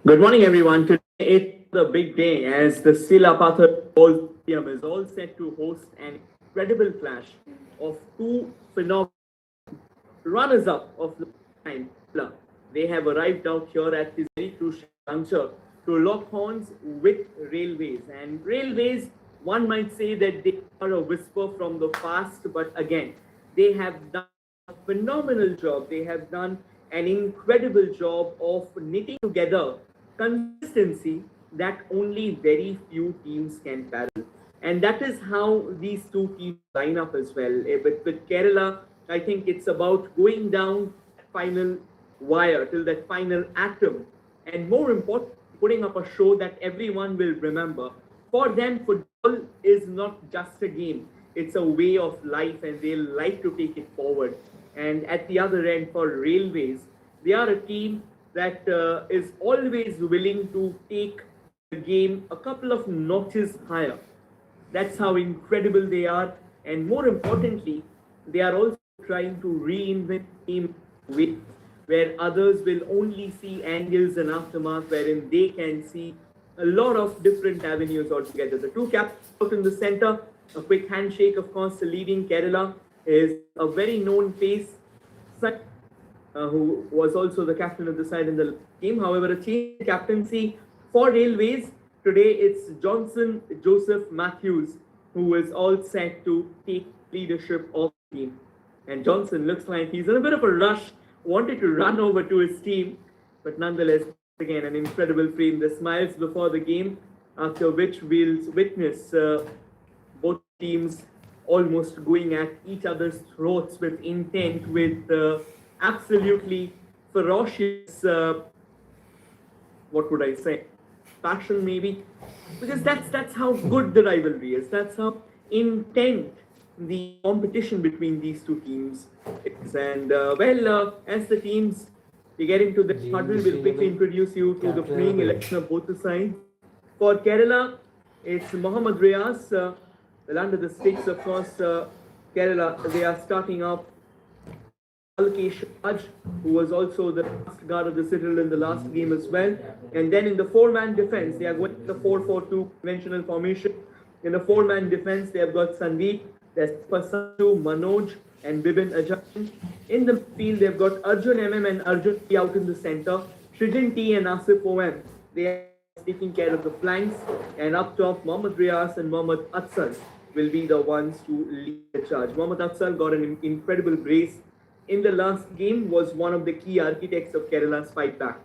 Good morning, everyone. Today it's the big day as the Silapatha Stadium is all set to host an incredible clash of two phenomenal runners-up of the time. They have arrived out here at this very crucial juncture to lock horns with Railways. And Railways, one might say that they are a whisper from the past, but again, they have done a phenomenal job. They have done an incredible job of knitting together consistency that only very few teams can parallel. And that is how these two teams line up as well. With Kerala, I think it's about going down that final wire till that final atom. And more important, putting up a show that everyone will remember. For them, football is not just a game, it's a way of life, and they like to take it forward. And at the other end, for Railways, they are a team that is always willing to take the game a couple of notches higher. That's how incredible they are. And more importantly, they are also trying to reinvent game with where others will only see angles and aftermath, wherein they can see a lot of different avenues altogether. The two captains out in the center, a quick handshake, of course, leading Kerala is a very known face, who was also the captain of the side in the game. However, a change in captaincy for Railways. Today it's Johnson Joseph Matthews who is all set to take leadership of the team. And Johnson looks like he's in a bit of a rush, wanted to run over to his team, but nonetheless, again, an incredible frame. The smiles before the game, after which we'll witness both teams almost going at each other's throats with intent, with absolutely ferocious, what would I say, passion maybe, because that's how good the rivalry is. That's how intense the competition between these two teams is. And as the teams we get into the huddle, we'll quickly introduce you to the playing election of both the sides. For Kerala, it's Mohammad Riaz. Well, under the sticks, of course, Kerala, they are starting up Alkesh Raj, who was also the last guard of the Citadel in the last game as well. And then in the four-man defense, they are going to the 4-4-2 conventional formation. In the four-man defense, they have got Sandeep, there's Pasandu, Manoj, and Bibin Ajan. In the field, they've got Arjun MM and Arjun T out in the center, Shrijan T and Asif OM. They are taking care of the flanks, and up top, Mohammad Riaz and Mohammad Atsal will be the ones to lead the charge. Mohammad Atsal got an incredible brace in the last game, was one of the key architects of Kerala's fight back.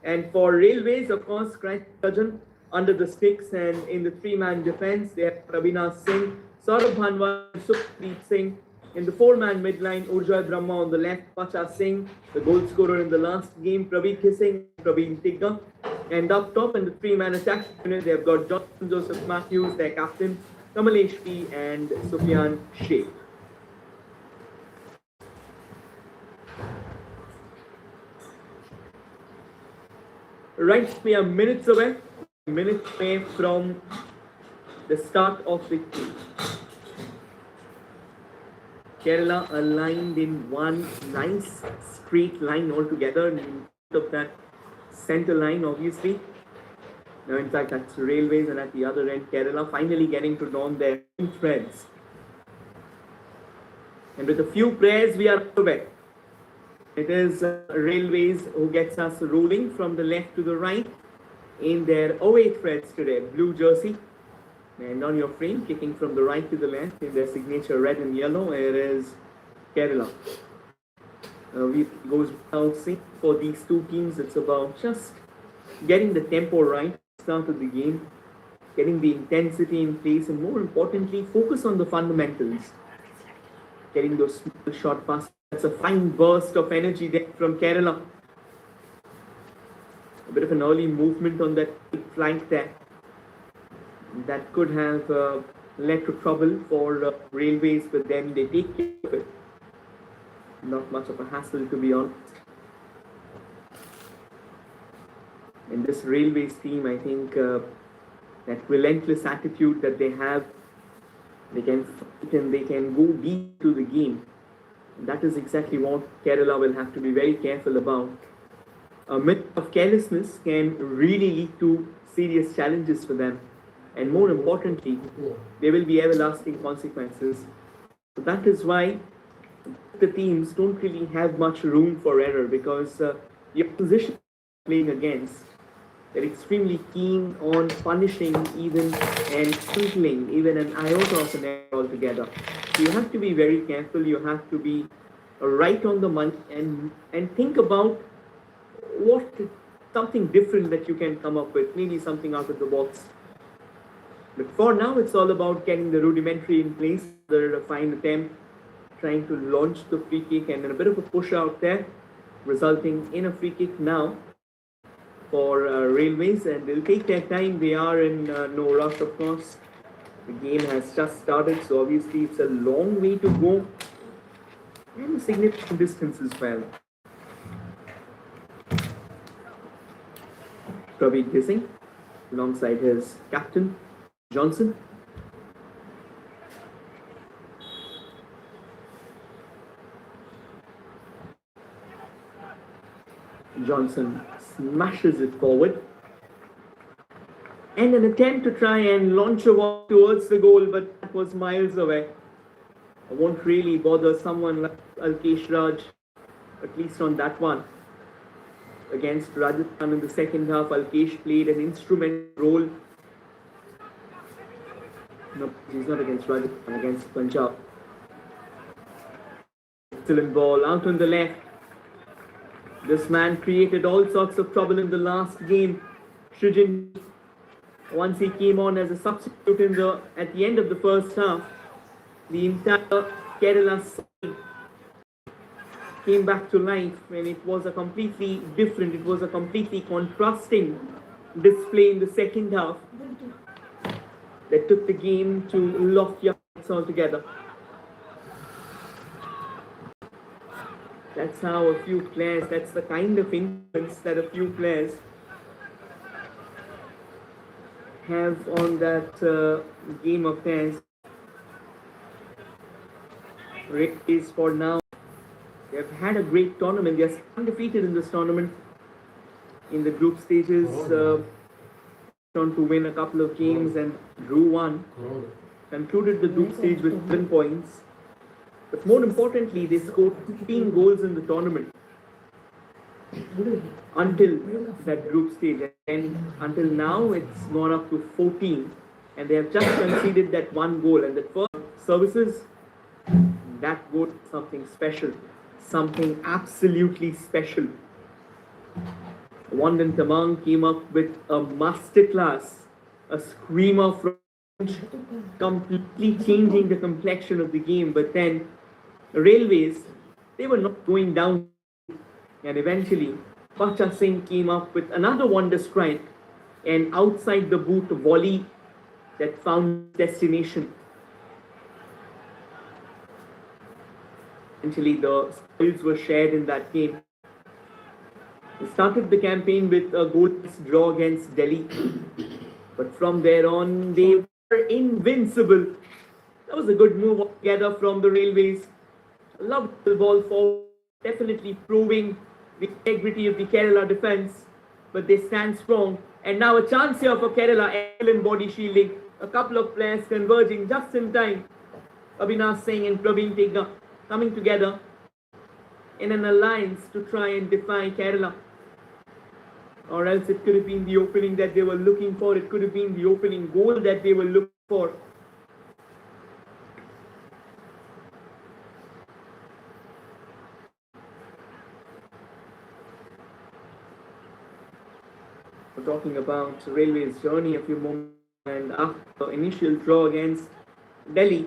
And for Railways, of course, Christ Sajan under the sticks, and in the three-man defense, they have Pravina Singh, Saurabh Bhanwal, Sukhpreet Singh. In the four-man midline, Urja Brahma on the left, Pacha Singh, the goal scorer in the last game, Praveer Kissing, Praveen Tigga. And up top in the three-man attack unit, they have got Johnson Joseph Matthews, their captain, Kamalesh P and Sufyan Sheikh. Right, we are minutes away from the start of the game. Kerala aligned in one nice straight line altogether, in of that center line, obviously. Now, in fact, that's Railways, and at the other end, Kerala finally getting to don their threads. And with a few prayers, we are away. It is Railways who gets us rolling from the left to the right in their away threads today. Blue jersey, and on your frame, kicking from the right to the left in their signature red and yellow, it is Kerala. We goes without saying, for these two teams, it's about just getting the tempo right, start of the game, getting the intensity in place, and more importantly, focus on the fundamentals. Getting those small short passes. That's a fine burst of energy there from Kerala. A bit of an early movement on that flank there. That could have led to trouble for Railways, but then they take care of it. Not much of a hassle, to be honest. And this Railways team, I think that relentless attitude that they have, they can fight and they can go deep to the game. That is exactly what Kerala will have to be very careful about. A minute of carelessness can really lead to serious challenges for them. And more importantly, there will be everlasting consequences. So that is why the teams don't really have much room for error, because the opposition playing against, they're extremely keen on punishing even and sprinkling even an iota of an error altogether. So you have to be very careful. You have to be right on the money and think about what something different that you can come up with, maybe something out of the box. But for now, it's all about getting the rudimentary in place. There a fine attempt, trying to launch the free kick, and then a bit of a push out there, resulting in a free kick now for Railways, and they'll take their time. They are in no rush, of course. The game has just started, so obviously it's a long way to go and a significant distance as well. Trohy kissing alongside his captain Johnson. Johnson smashes it forward, and an attempt to try and launch a ball towards the goal, but that was miles away. I won't really bother someone like Alkesh Raj, at least on that one. Against Rajasthan in the second half, Alkesh played an instrumental role. No, he's not against Rajasthan, against Punjab. Excellent ball out on the left. This man created all sorts of trouble in the last game. Srijin, once he came on as a substitute at the end of the first half, the entire Kerala side came back to life, and it was a completely different, it was a completely contrasting display in the second half that took the game to lofty heights altogether. That's how a few players, that's the kind of influence that a few players have on that game of theirs. Railways for now, they've had a great tournament. They're undefeated in this tournament. In the group stages, on to win a couple of games and drew one. Concluded the group stage with 7 points. But more importantly, they scored 15 goals in the tournament until that group stage. And until now, it's gone up to 14. And they have just conceded that one goal. And the first services, that goal is something special. Something absolutely special. Wanden Tamang came up with a masterclass, a screamer from completely changing the complexion of the game. But then Railways, they were not going down, and eventually Pacha Singh came up with another wonder strike, and outside the boot volley that found destination. Eventually the spoils were shared in that game. They started the campaign with a goalless draw against Delhi, but from there on they were invincible. That was a good move altogether from the Railways. Loved the ball forward, definitely proving the integrity of the Kerala defence, but they stand strong. And now a chance here for Kerala, excellent body shielding. A couple of players converging just in time. Abhinav Singh and Praveen Tegna coming together in an alliance to try and defy Kerala. Or else it could have been the opening that they were looking for. It could have been the opening goal that they were looking for. We're talking about Railways' journey a few moments, and after the initial draw against Delhi,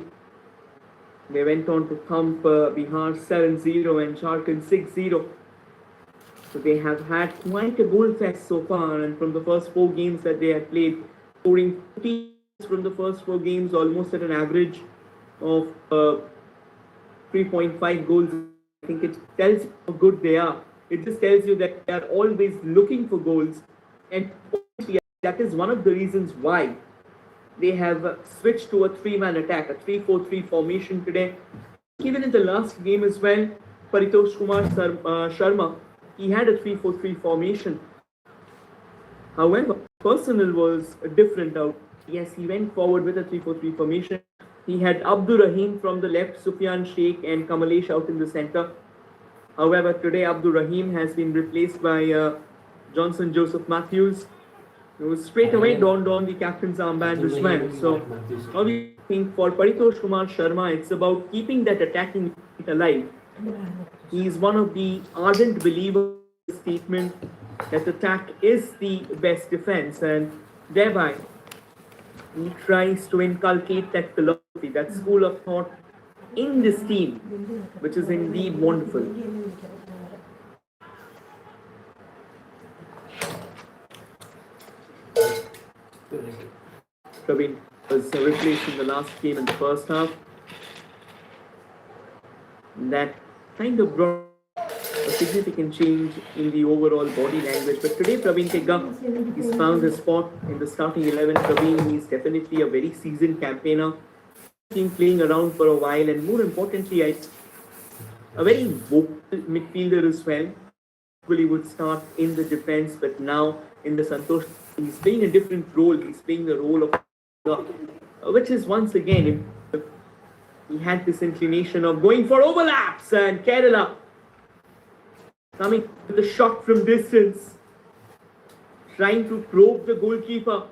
they went on to thump Bihar 7-0 and Jharkhand 6-0. So they have had quite a goal fest so far, and from the first 4 games that they have played, scoring 40 from the first 4 games, almost at an average of 3.5 goals. I think it tells you how good they are. It just tells you that they are always looking for goals, and that is one of the reasons why they have switched to a 3-man attack, a 3-4-3 formation today. Even in the last game as well, Paritosh Kumar Sharma he had a 3-4-3 formation. However, personnel was different out. Yes, he went forward with a 3-4-3 formation. He had Abdur Rahim from the left, Sufyan Sheikh and Kamalesh out in the center. However, today Abdur Rahim has been replaced by Johnson Joseph Matthews, who straight away donned on the captain's armband as well. So, how do you think for Paritosh Kumar Sharma, it's about keeping that attacking alive? He is one of the ardent believers in the statement that attack is the best defense, and thereby he tries to inculcate that philosophy, that school of thought in this team, which is indeed wonderful. Praveen was replaced in the last game in the first half. That kind of brought a significant change in the overall body language. But today, Praveen Tegga, he's found his spot in the starting 11. Praveen, he's definitely a very seasoned campaigner. Been playing around for a while, and more importantly, a very vocal midfielder as well. He would start in the defense, but now in the Santosh, he's playing a different role. He's playing the role of, which is once again, he had this inclination of going for overlaps, and Kerala coming with a shot from distance, trying to probe the goalkeeper.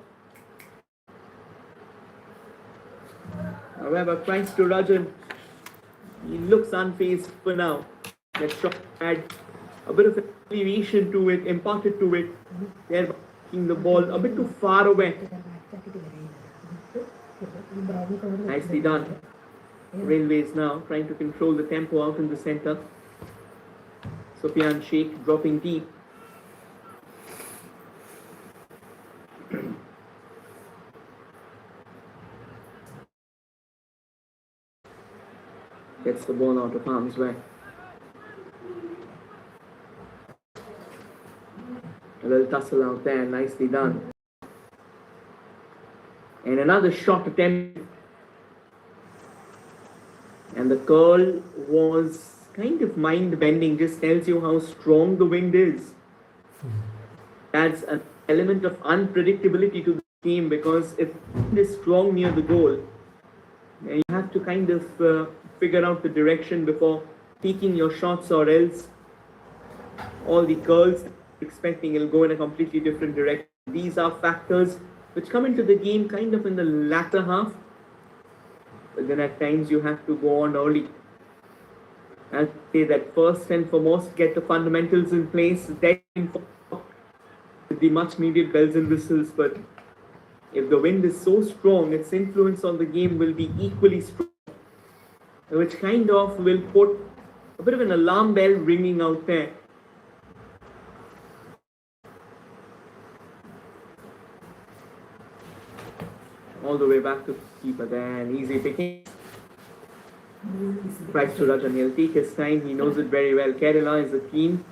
However, thanks to Rajan, he looks unfazed for now. That shot had a bit of elevation to it, imparted to it. They're taking the ball a bit too far away. Nicely done. Railways now trying to control the tempo out in the centre. Sufyan Sheikh dropping deep. Gets the ball out of harm's way. A little tussle out there, nicely done. And another shot attempt. And the curl was kind of mind-bending, just tells you how strong the wind is. Adds an element of unpredictability to the game, because if it is strong near the goal, you have to kind of figure out the direction before taking your shots, or else all the curls expecting will go in a completely different direction. These are factors which come into the game kind of in the latter half, but then at times you have to go on early. I'd say that first and foremost, get the fundamentals in place, then with the much needed bells and whistles. But if the wind is so strong, its influence on the game will be equally strong, which kind of will put a bit of an alarm bell ringing out there. All the way back to keeper there, and easy picking. Tries to Rajan, he'll take his time, he knows it very well. Kerala is a team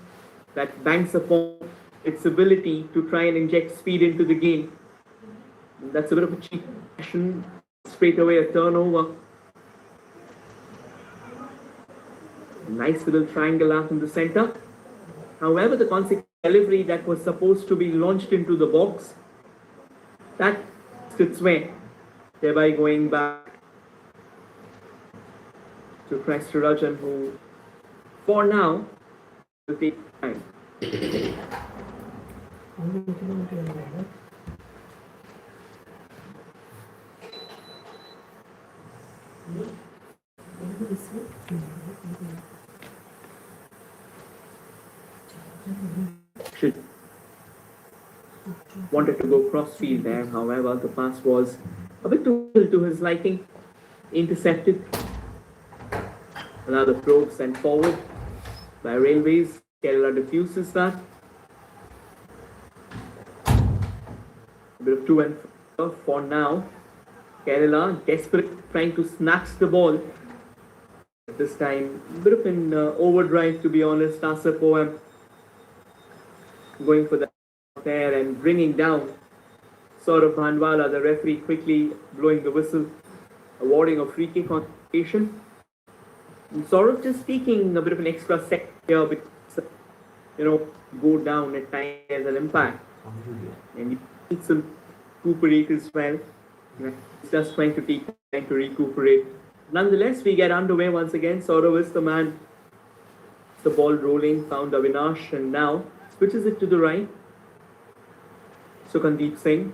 that banks upon its ability to try and inject speed into the game. That's a bit of a cheap action, straight away a turnover. Nice little triangle out in the centre. However, the consequent delivery that was supposed to be launched into the box, that its way, thereby going back to Rajan, who for now will take time. Wanted to go cross field there, however, the pass was a bit too to his liking. Intercepted. Another probe sent forward by Railways. Kerala diffuses that. A bit of to and fro for now. Kerala desperate, trying to snatch the ball. This time, a bit of an overdrive, to be honest. Asaf going for that there and bringing down Saurabh Bhandwala, the referee quickly blowing the whistle, awarding a free kick on occasion. Saurabh just taking a bit of an extra second here because go down at times as an impact. And you need to recuperate as well. It's just trying to take time to recuperate. Nonetheless, we get underway once again. Saurav is the man. The ball rolling, found Avinash, and now switches it to the right. Sukandeep Singh,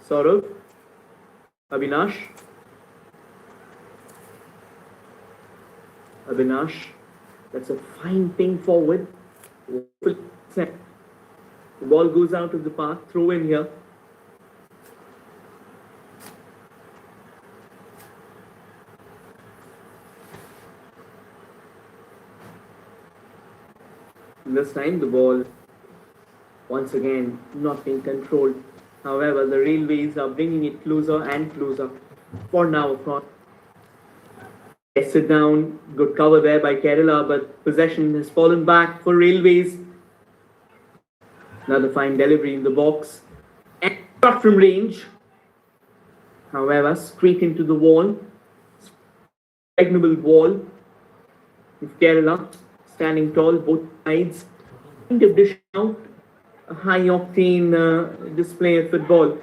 Saurav, Avinash. Avinash, that's a fine ping forward. The ball goes out of the path, throw in here. This time the ball once again not being controlled. However, the Railways are bringing it closer and closer. For now, of course. Tested down, good cover there by Kerala, but possession has fallen back for Railways. Another fine delivery in the box. And shot from range. However, straight into the wall. Impregnable wall. With Kerala standing tall, both sides. Kind of dish out a high octane display of football.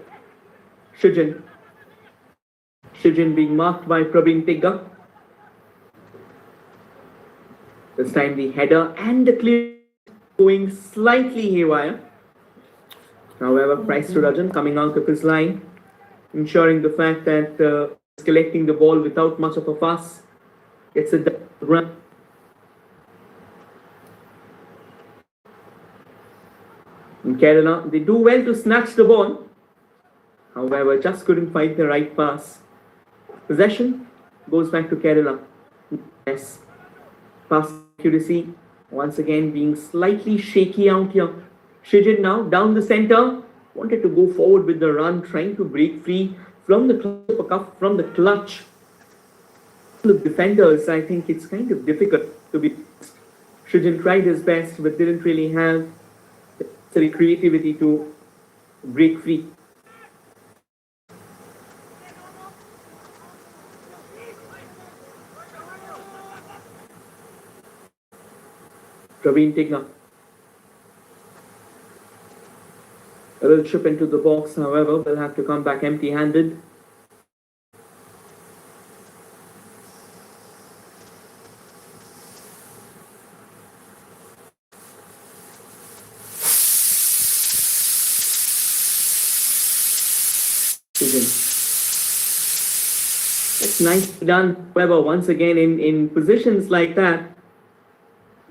Shijin being marked by Praveen Tigga. This time the header and the clear going slightly haywire. However, Price Rajan coming out of his line, ensuring the fact that he's collecting the ball without much of a fuss. Gets a run. In Kerala, they do well to snatch the ball. However, just couldn't find the right pass. Possession goes back to Kerala. Yes. Pass accuracy once again being slightly shaky out here. Shijin now down the center. Wanted to go forward with the run, trying to break free from the clutch. The defenders, I think it's kind of difficult to be. Shijin tried his best, but didn't really have the creativity to break free. Praveen Tigga. A little chip into the box, however, will have to come back empty-handed. It's nicely done. However, once again, in positions like that,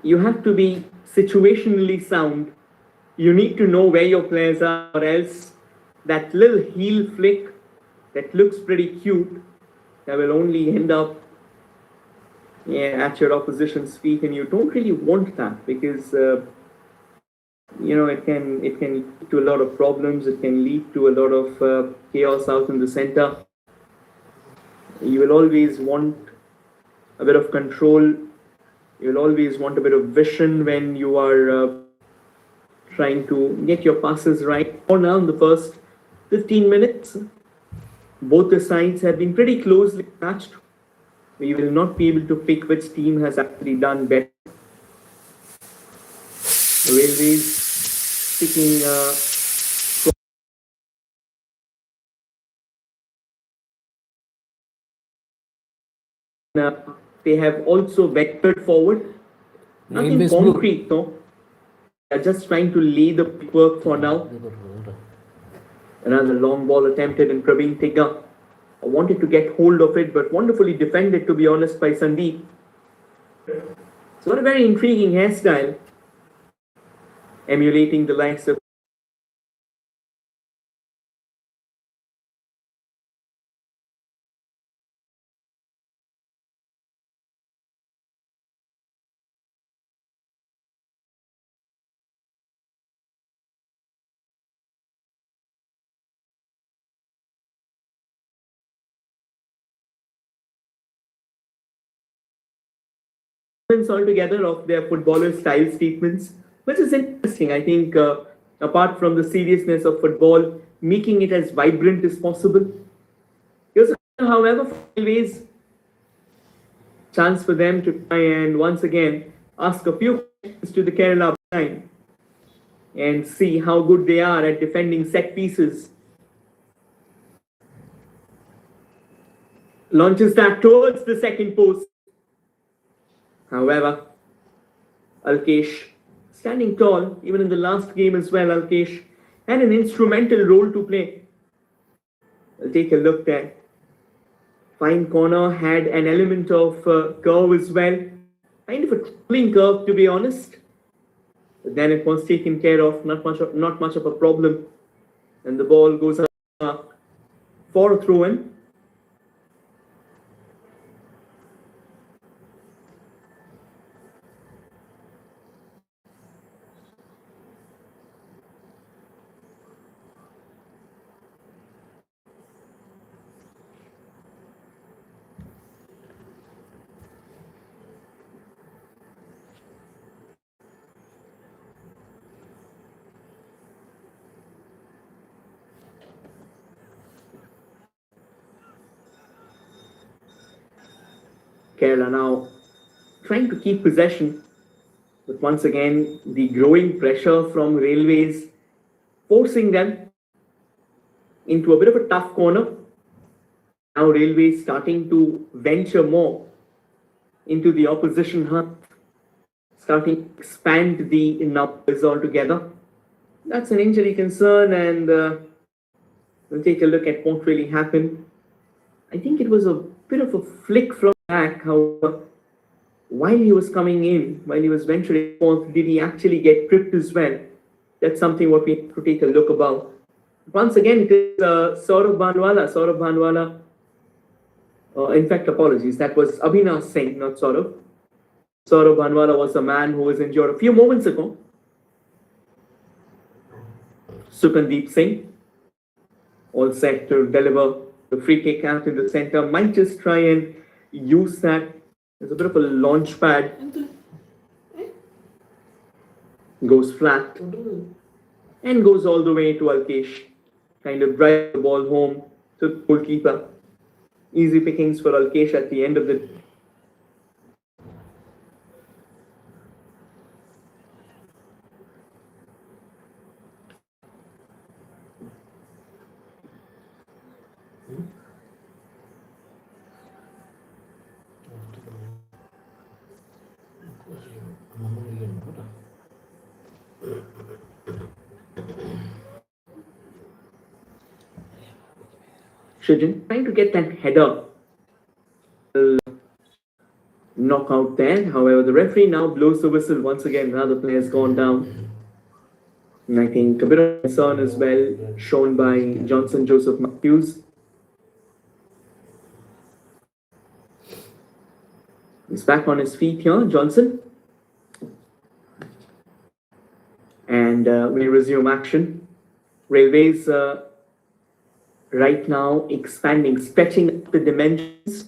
you have to be situationally sound. You need to know where your players are, or else that little heel flick that looks pretty cute, that will only end up at your opposition's feet, and you don't really want that because it can lead to a lot of problems. It can lead to a lot of chaos out in the center. You will always want a bit of control. You'll always want a bit of vision when you are trying to get your passes right. For now, in the first 15 minutes, both the sides have been pretty closely matched. We will not be able to pick which team has actually done better. The Railways sticking they have also vectored forward. Nothing concrete, no. They are just trying to lay the work for now. Another long ball attempted in Praveen Tigga. I wanted to get hold of it, but wonderfully defended, to be honest, by Sandeep. It's got a very intriguing hairstyle, emulating the likes of altogether of their footballer style statements, which is interesting. I think apart from the seriousness of football, making it as vibrant as possible. Here's, however, always chance for them to try and once again ask a few questions to the Kerala line. and see how good they are at defending set pieces. Launches that towards the second post. However, Alkesh standing tall, even in the last game as well. Alkesh had an instrumental role to play. We'll take a look there. Fine corner, had an element of curve as well. Kind of a traveling curve, to be honest. But then it was taken care of, not much of a problem. And the ball goes up for a throw-in. Kerala now trying to keep possession, but once again the growing pressure from Railways forcing them into a bit of a tough corner. Now Railways starting to venture more into the opposition half, starting to expand the numbers altogether. That's an injury concern, and we'll take a look at what really happened. I think it was a bit of a flick from back. However, while he was coming in, while he was venturing forth, did he actually get tripped as well? That's something what we have to take a look about. Once again, it is Saurabh Bhanwala. In fact, apologies, that was Abhinav Singh, not Saurabh. Saurabh Bhanwala was the man who was injured a few moments ago. Sukandeep Singh, all set to deliver the free kick out in the center. Might just try and use that as a bit of a launch pad. Goes flat and goes all the way to Alkesh. Kind of drive the ball home to the goalkeeper. Easy pickings for Alkesh at the end of the Shujin trying to get that header knock out there. However, the referee now blows the whistle once again. Another player has gone down. And I think a bit of concern as well shown by Johnson Joseph Matthews. He's back on his feet here, Johnson. And we resume action. Railways right now expanding, stretching the dimensions.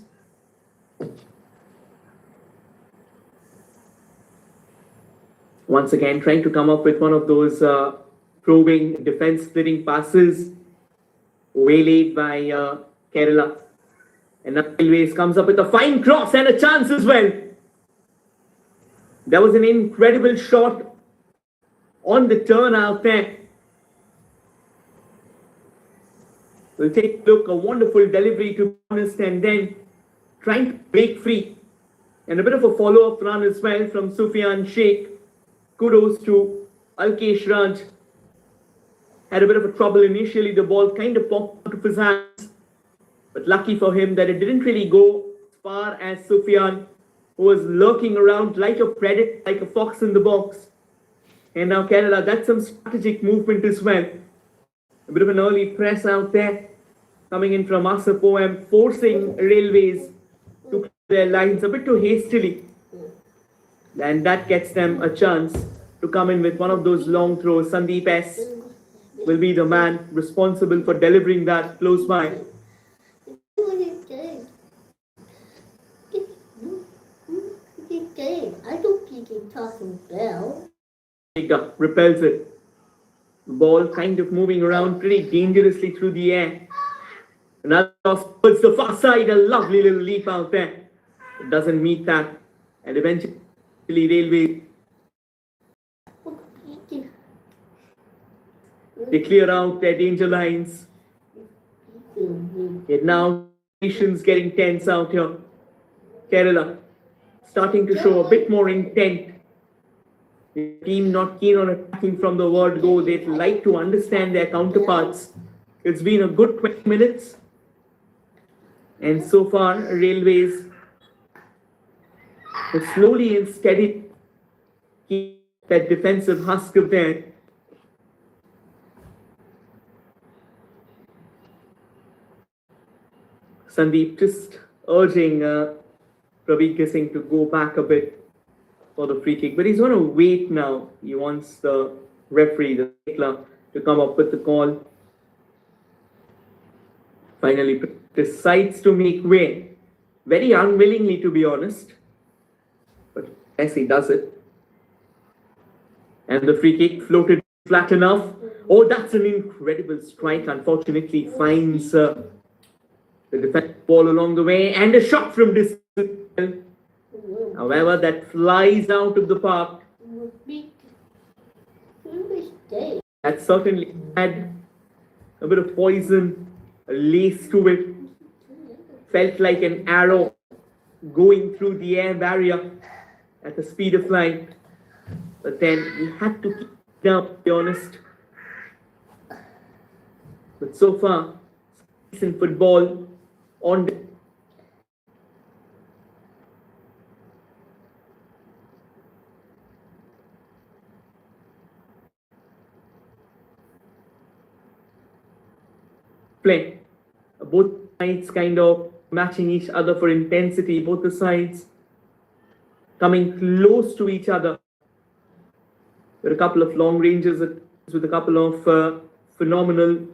Once again, trying to come up with one of those probing, defense-splitting passes, waylaid by Kerala. And now Railways comes up with a fine cross and a chance as well. That was an incredible shot on the turn out there. We'll take a look, a wonderful delivery to be honest, and then trying to break free. And a bit of a follow-up run as well from Sufyan Sheikh. Kudos to Alkesh Raj. Had a bit of a trouble initially. The ball kind of popped out of his hands. But lucky for him that it didn't really go as far as Sufyan, who was lurking around like a predator, like a fox in the box. And now Kerala, that's some strategic movement as well. A bit of an early press out there. Coming in from Asaf OM, forcing Railways to clear their lines a bit too hastily. And that gets them a chance to come in with one of those long throws. Sandeep S will be the man responsible for delivering that close by. I don't think it's talking bell. Repels it. The ball kind of moving around pretty dangerously through the air. Another toss towards the far side. A lovely little leap out there. It doesn't meet that. And eventually Railway They clear out their danger lines. And now nations getting tense out here. Kerala starting to show a bit more intent. The team not keen on attacking from the word go. They'd like to understand their counterparts. It's been a good 20 minutes. And so far, Railways have slowly and steady keep that defensive husk of theirs. Sandeep just urging Praveer Singh to go back a bit for the free kick. But he's going to wait now. He wants the referee, the Tekla, to come up with the call. Finally, decides to make way. Very unwillingly, to be honest. But yes, he does it. And the free kick floated flat enough. Oh, that's an incredible strike. Unfortunately, finds the defense ball along the way. And a shot from distance. However, that flies out of the park. That certainly had a bit of poison laced to it. Felt like an arrow going through the air barrier at the speed of light. But then he had to keep it down, to be honest. But so far, decent football on the play. Both sides kind of matching each other for intensity. Both the sides coming close to each other. There are a couple of long ranges with a couple of phenomenal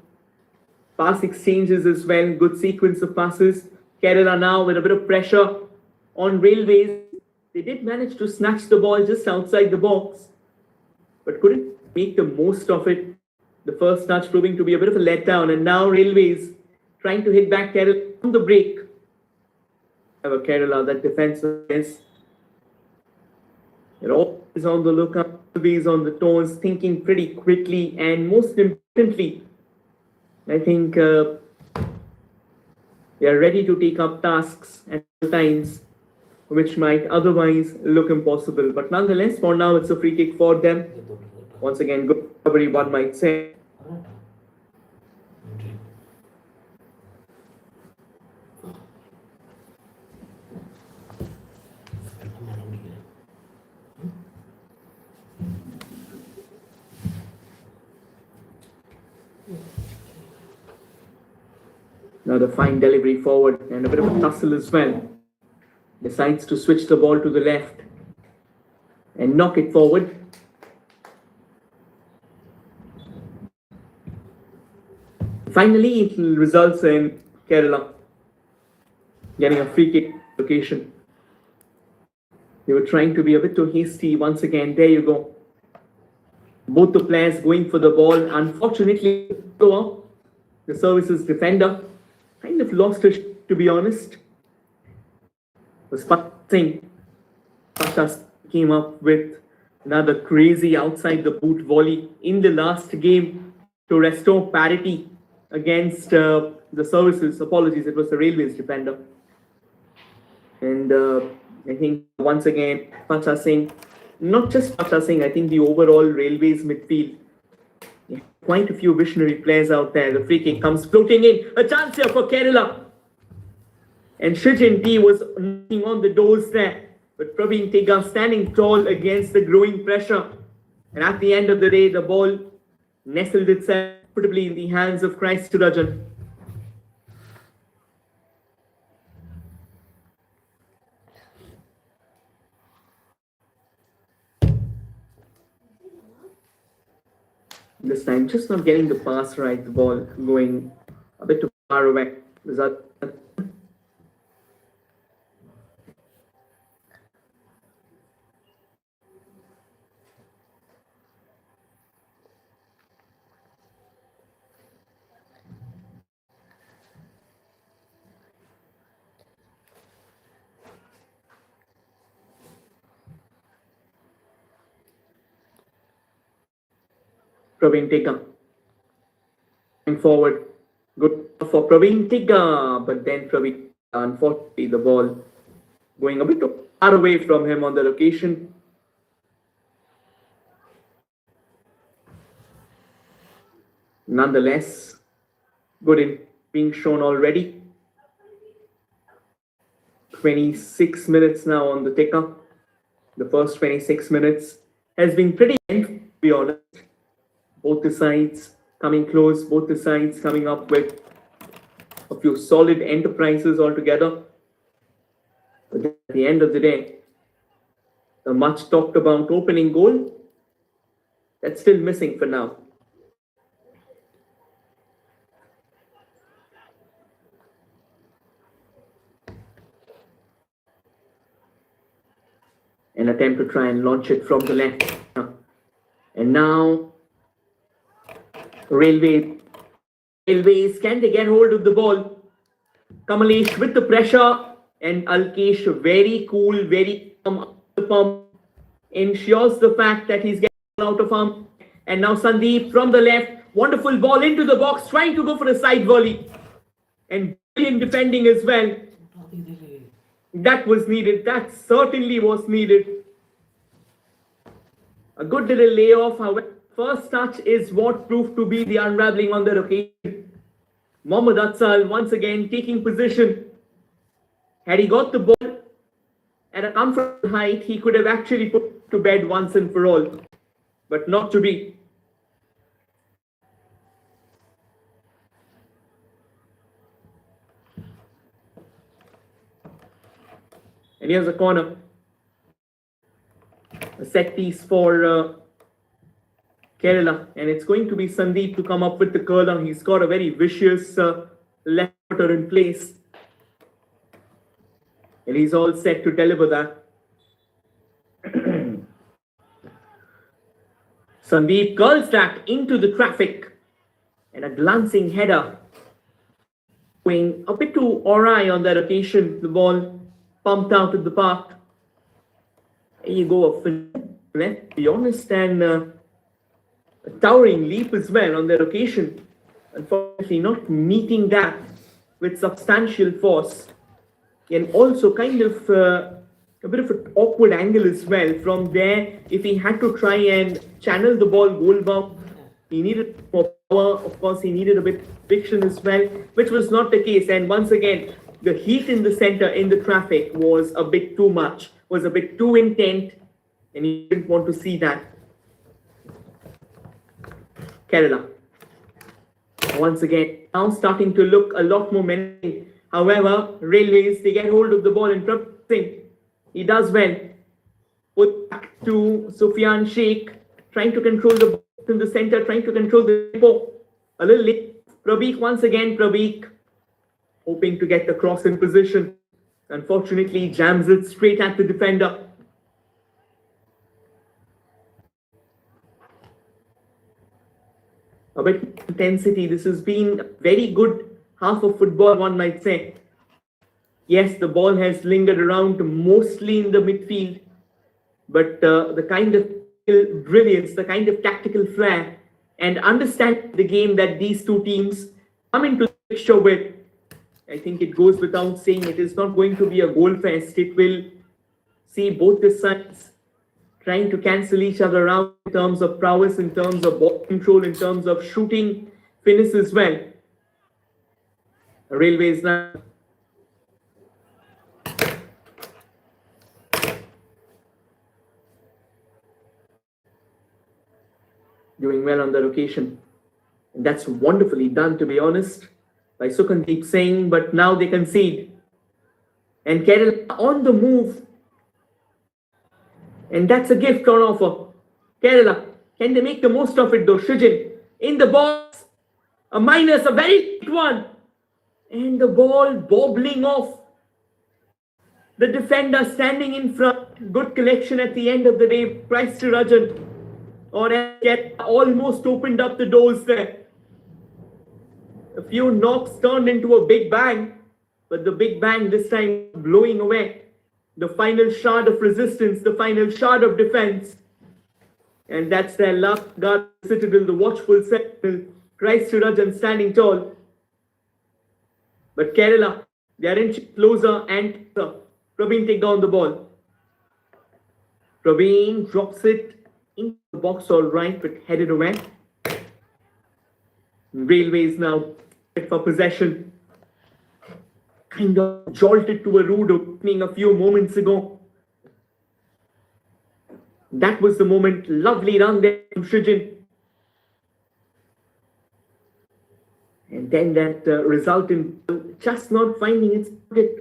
pass exchanges as well. Good sequence of passes. Kerala now with a bit of pressure on Railways. They did manage to snatch the ball just outside the box, but couldn't make the most of it. The first touch proving to be a bit of a letdown, and now Railways trying to hit back Kerala on the break. However, Kerala, that defense is always on the lookout, always on the toes, thinking pretty quickly, and most importantly, I think they are ready to take up tasks at times which might otherwise look impossible. But nonetheless, for now, it's a free kick for them. Once again, good recovery, one might say. Another fine delivery forward and a bit of a tussle as well. Decides to switch the ball to the left and knock it forward. Finally, it results in Kerala getting a free kick location. They were trying to be a bit too hasty once again. There you go. Both the players going for the ball. Unfortunately, the services defender kind of lost it, to be honest. Was Singh came up with another crazy outside the boot volley in the last game to restore parity against the services. Apologies, it was the Railways defender. And I think once again, Pacha Singh, not just Pacha Singh, I think the overall Railways midfield, quite a few visionary players out there. The free kick comes floating in. A chance here for Kerala. And Shijin T was knocking on the doors there. But Praveen Tega standing tall against the growing pressure. And at the end of the day, the ball nestled itself comfortably in the hands of Christ Rajan. This time, just not getting the pass right, the ball going a bit too far away. Result. Praveen Tega Going forward. Good for Praveen Tigga, but then Praveen, unfortunately, the ball going a bit far away from him on the location. Nonetheless, good in being shown already. 26 minutes now on the ticker. The first 26 minutes has been pretty intense, to be honest. Both the sides coming close, both the sides coming up with a few solid enterprises altogether. But at the end of the day, the much talked about opening goal, that's still missing for now. An attempt to try and launch it from the left. And now, Railways, can they get hold of the ball? Kamalesh with the pressure, and Alkesh very cool, very calm, ensures the fact that he's getting out of arm. And now Sandeep from the left, wonderful ball into the box, trying to go for a side volley. And brilliant defending as well. That was needed. That certainly was needed. A good little layoff. However, first touch is what proved to be the unraveling on the occasion. Mohammad Atsal once again taking position. Had he got the ball at a comfortable height, he could have actually put to bed once and for all. But not to be. And here's a corner. A set piece for Kerala. And it's going to be Sandeep to come up with the curler. He's got a very vicious left footer in place. And he's all set to deliver that. Sandeep curls that into the traffic. And a glancing header. Going a bit too awry on that occasion. The ball pumped out of the park. There you go, let's be honest, and a towering leap as well on that occasion. Unfortunately, not meeting that with substantial force. And also kind of a bit of an awkward angle as well. From there, if he had to try and channel the ball goal bound, he needed more power. Of course, he needed a bit of friction as well, which was not the case. And once again, the heat in the center in the traffic was a bit too much, was a bit too intense, and he didn't want to see that. Kerala. Once again, now starting to look a lot more menacing. However, Railways, they get hold of the ball in pressing. He does well. Put back to Sufyan Sheikh, trying to control the ball in the center, trying to control the tempo. A little late. Prabeek once again, Prabeek, hoping to get the cross in position. Unfortunately, jams it straight at the defender. A bit of intensity. This has been a very good half of football, one might say. Yes, the ball has lingered around mostly in the midfield, but the kind of brilliance, the kind of tactical flair, and understand the game that these two teams come into the picture with, I think it goes without saying it is not going to be a goal fest. It will see both the sides trying to cancel each other out in terms of prowess, in terms of ball control, in terms of shooting finish as well. Railways now. Doing well on the occasion. And that's wonderfully done, to be honest, by Sukandeep Singh, but now they concede. And Kerala on the move. And that's a gift on offer. Kerala, can they make the most of it though? Shujin in the box. A minus, a very good one. And the ball bobbling off. The defender standing in front. Good collection at the end of the day. Price to Rajan. Or almost opened up the doors there. A few knocks turned into a big bang, but the big bang this time blowing away. The final shard of resistance, the final shard of defense. And that's their last guard citadel, the watchful sentinel, Christchurch standing tall. But Kerala, they are inching closer and closer. Praveen take down the ball. Praveen drops it into the box all right, but headed away. Railways now for possession. Kind of jolted to a rude opening a few moments ago. That was the moment. Lovely run there from Srijin. And then that result in just not finding its target.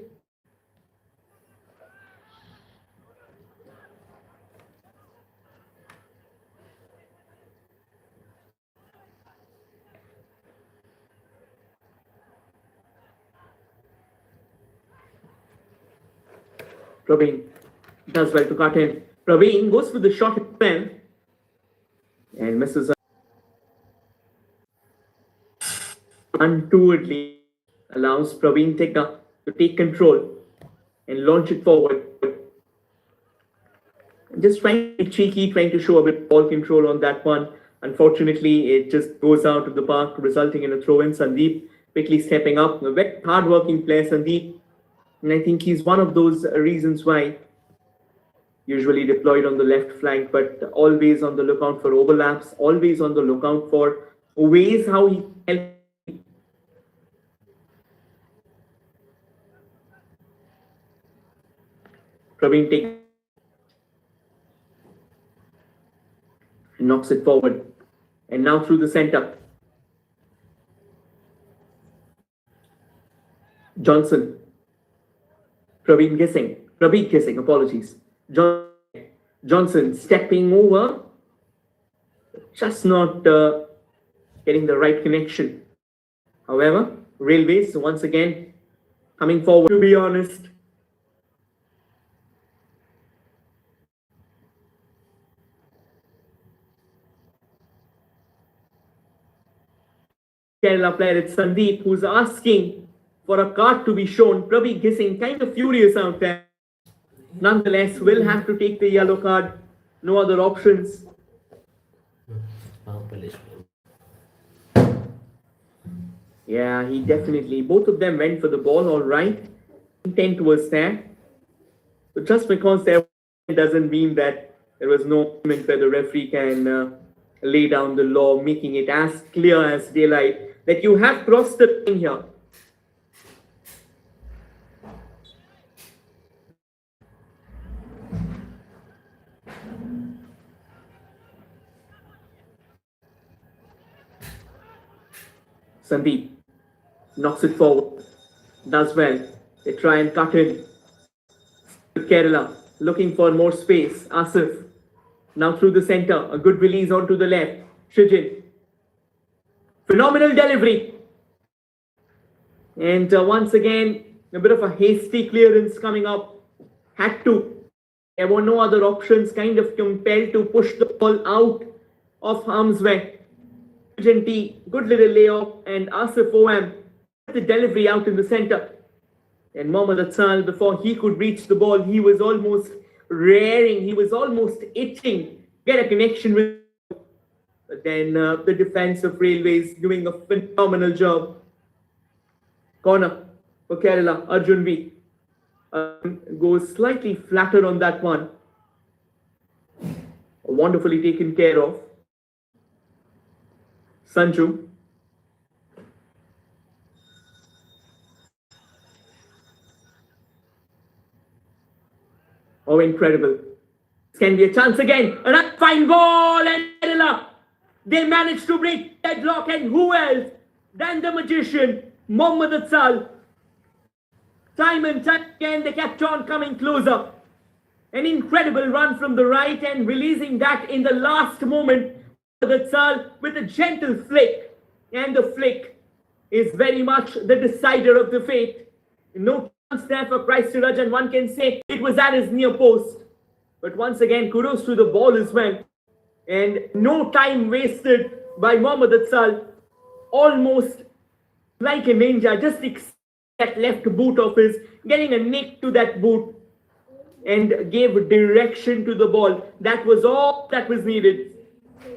Praveen does well to cut in. Praveen goes for the shot itself and misses untowardly. Allows Praveen Tekka to take control and launch it forward. Just trying to be cheeky, trying to show a bit of ball control on that one. Unfortunately, it just goes out of the park, resulting in a throw in. Sandeep quickly stepping up. A very hard-working player, Sandeep. And I think he's one of those reasons why usually deployed on the left flank, but always on the lookout for overlaps, always on the lookout for ways how he can help. Praveen takes and knocks it forward. And now through the center. Johnson. Praveen guessing, apologies. Johnson stepping over, just not getting the right connection. However, Railways once again coming forward, to be honest. Kerala player, it's Sandeep, who's asking for a card to be shown. Pravi guessing, kind of furious out there. Nonetheless, will have to take the yellow card. No other options. Yeah, he definitely, both of them went for the ball all right. Intent was there. But just because there doesn't mean that there was no moment where the referee can lay down the law, making it as clear as daylight that you have crossed the line here. Sandeep knocks it forward, does well. They try and cut in. Kerala looking for more space. Asif now through the center, a good release onto the left. Srijin, phenomenal delivery. And once again, a bit of a hasty clearance coming up. Had to. There were no other options, kind of compelled to push the ball out of harm's way. Good little layoff, and Asif OM the delivery out in the center. And Mohammad Atsal, before he could reach the ball, he was almost raring, he was almost itching, get a connection with. But then the defense of Railways doing a phenomenal job. Corner for Kerala, Arjun V. Goes slightly flatter on that one. Wonderfully taken care of. Sanju. Oh, incredible. This can be a chance again. A fine ball, and Kerala. They managed to break deadlock, and who else than the magician, Mohammad Atsal. Time and time again, they kept on coming closer. An incredible run from the right and releasing that in the last moment. Atsal with a gentle flick, and the flick is very much the decider of the fate. No chance there for Christchurch, and one can say it was at his near post. But once again, kudos to the ball as well. And no time wasted by Mohammad Atsal. Almost like a ninja, just that left boot of his, getting a nick to that boot and gave direction to the ball. That was all that was needed.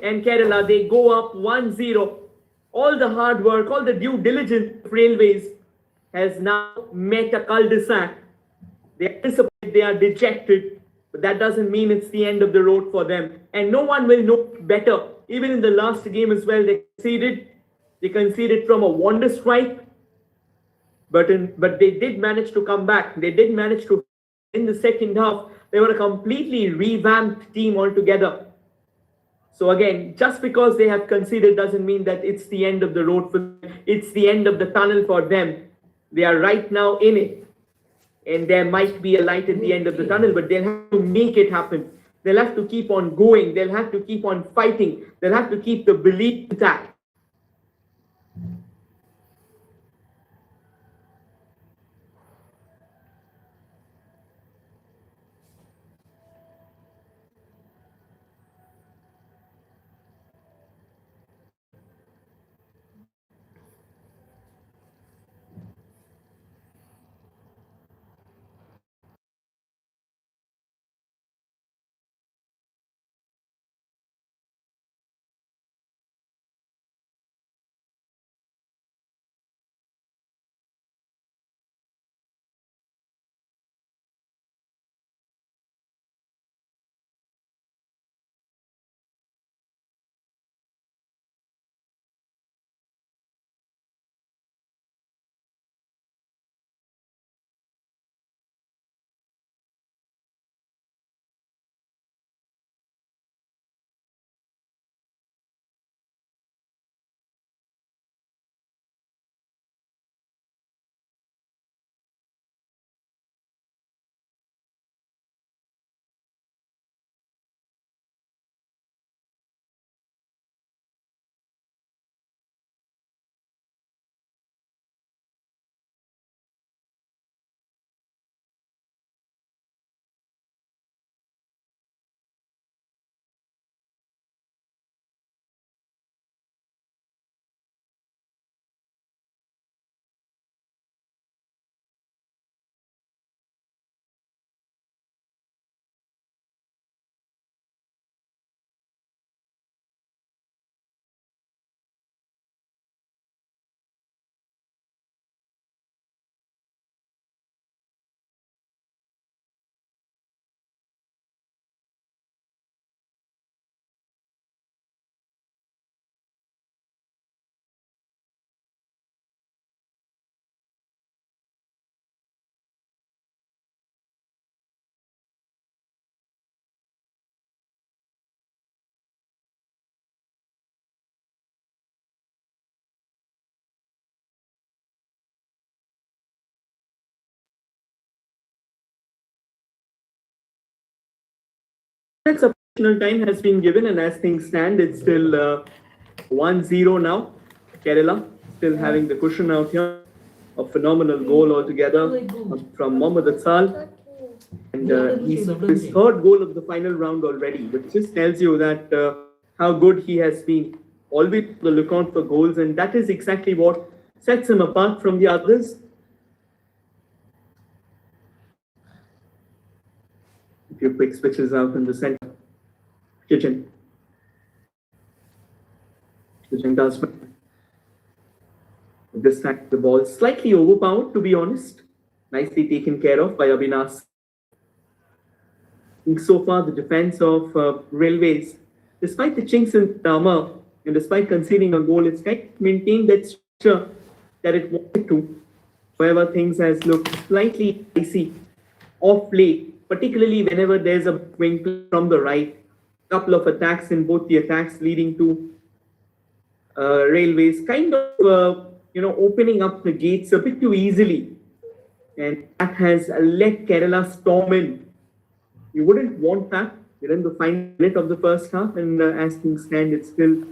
And Kerala, they go up 1-0 all the hard work, all the due diligence of Railways has now met a cul-de-sac. They are disappointed, they are dejected, but that doesn't mean it's the end of the road for them. And no one will know better. Even in the last game as well, they conceded. They conceded from a wonder strike, but they did manage to come back. They did manage to, in the second half, they were a completely revamped team altogether. So again, just because they have conceded doesn't mean that it's the end of the road for them. It's the end of the tunnel for them. They are right now in it. And there might be a light at the end of the tunnel, but they'll have to make it happen. They'll have to keep on going. They'll have to keep on fighting. They'll have to keep the belief intact. Additional time has been given, and as things stand, it's still 1-0 now. Kerala still having the cushion out here. A phenomenal goal altogether from Mohammad Atsal. And he's his third goal of the final round already, which just tells you that how good he has been. Always on the lookout for goals, and that is exactly what sets him apart from the others. A few quick switches out in the center. Kitchen does this time the ball slightly overpowered, to be honest. Nicely taken care of by Abhinas. So far, the defense of Railways, despite the chinks in the armor and despite conceding a goal, it's kind of maintained that structure that it wanted to. However, things has looked slightly icy off late, particularly whenever there's a wing play from the right. Couple of attacks in both the attacks leading to Railways kind of opening up the gates a bit too easily, and that has let Kerala storm in. You wouldn't want that. We're in the final minute of the first half, and as things stand, it's still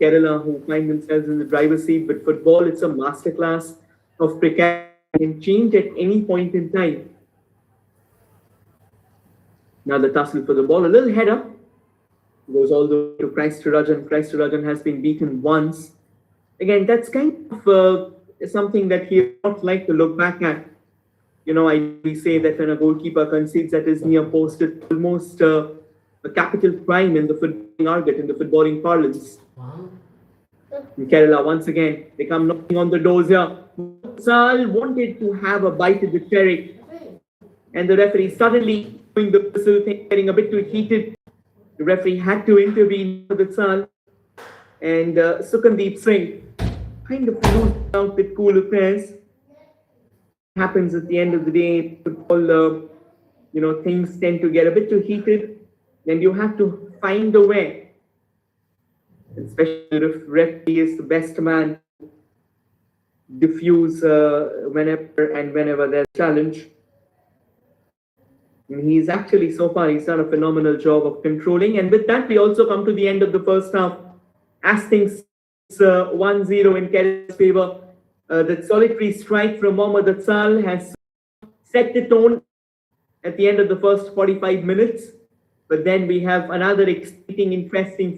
Kerala who find themselves in the driver's seat. But football, it's a masterclass of precarity and change at any point in time. Now the tussle for the ball, a little header. Goes all the way to Christarajan. Christarajan has been beaten once. Again, that's kind of something that he would not like to look back at. We say that when a goalkeeper concedes at his near post, it's almost a capital crime in the footballing argot, in the footballing parlance. Wow. And Kerala, once again, they come knocking on the doors here. Sal wanted to have a bite at the cherry, and the referee suddenly doing the whistle thing, getting a bit too heated. The referee had to intervene for the Sal, and Sukandeep Singh kind of lose out with cool affairs. Happens at the end of the day. Football, things tend to get a bit too heated, and you have to find a way, especially if referee is the best man, diffuse whenever there's a challenge. And he's actually, so far, he's done a phenomenal job of controlling. And with that, we also come to the end of the first half. As things 1-0 in Kerala's favor, the solitary strike from Mohammad Atsal has set the tone at the end of the first 45 minutes. But then we have another exciting, interesting